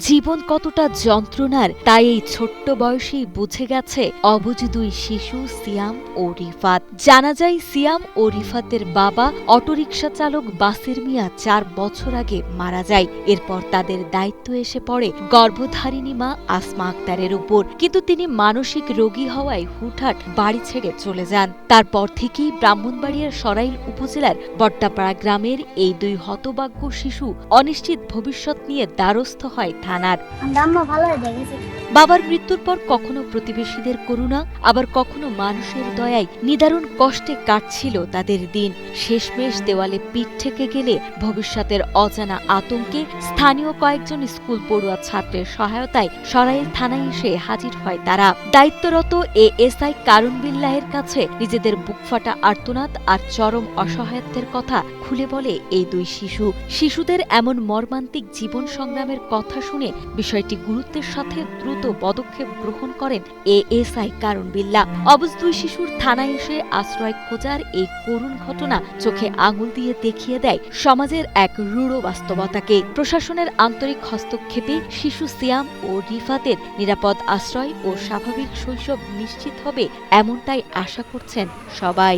জীবন কতটা যন্ত্রণার তাই এই ছোট্ট বয়সেই বুঝে গেছে অবুঝ দুই শিশু সিয়াম ও রিফাত। জানা যায় সিয়াম ও রিফাতের বাবা অটোরিকশা চালক বাসির মিয়া ৪ বছর আগে মারা যায়। এরপর তাদের দায়িত্ব এসে পড়ে গর্ভধারিণী মা আসমা আক্তারের উপর, কিন্তু তিনি মানসিক রোগী হওয়ায় হুটহাট বাড়ি ছেড়ে চলে যান। তারপর থেকেই ব্রাহ্মণবাড়িয়ার সরাইল উপজেলার বট্টাপাড়া গ্রামের এই দুই হতভাগ্য শিশু অনিশ্চিত ভবিষ্যৎ নিয়ে দ্বারস্থ হয় থানার। বাবার মৃত্যুর পর কখনো প্রতিবেশীদের করুণা, আবার কখনো মানুষের দয়ায় নিদারুণ কষ্টে কাটছিল তাদের দিন। শেষমেশ দেওয়ালে পিঠ ঠেকে গেলে ভবিষ্যতের অজানা আতঙ্কে স্থানীয় কয়েকজন স্কুল পড়ুয়া ছাত্রের সহায়তায় সরাইল থানায় এসে হাজির হয় তারা। দায়িত্বরত এএসআই কারুন বিল্লাহের কাছে নিজেদের বুকফাটা আর্তনাদ আর চরম অসহায়ত্বের কথা খুলে বলে এই দুই শিশু। শিশুদের এমন মর্মান্তিক জীবন সংগ্রামের কথা শুনে বিষয়টি গুরুত্বের সাথে দ্রুত পদক্ষেপ গ্রহণ করেন এএসআই কারুন বিল্লাহ। অবুঝ দুই শিশুর থানায় এসে আশ্রয় খোঁজার এই করুণ ঘটনা চোখে আঙুল দিয়ে দেখিয়ে দেয় সমাজের এক রূঢ় বাস্তবতাকে। প্রশাসনের আন্তরিক হস্তক্ষেপে শিশু সিয়াম ও রিফাতের নিরাপদ আশ্রয় ও স্বাভাবিক শৈশব নিশ্চিত হবে, এমনটাই আশা করছেন সবাই।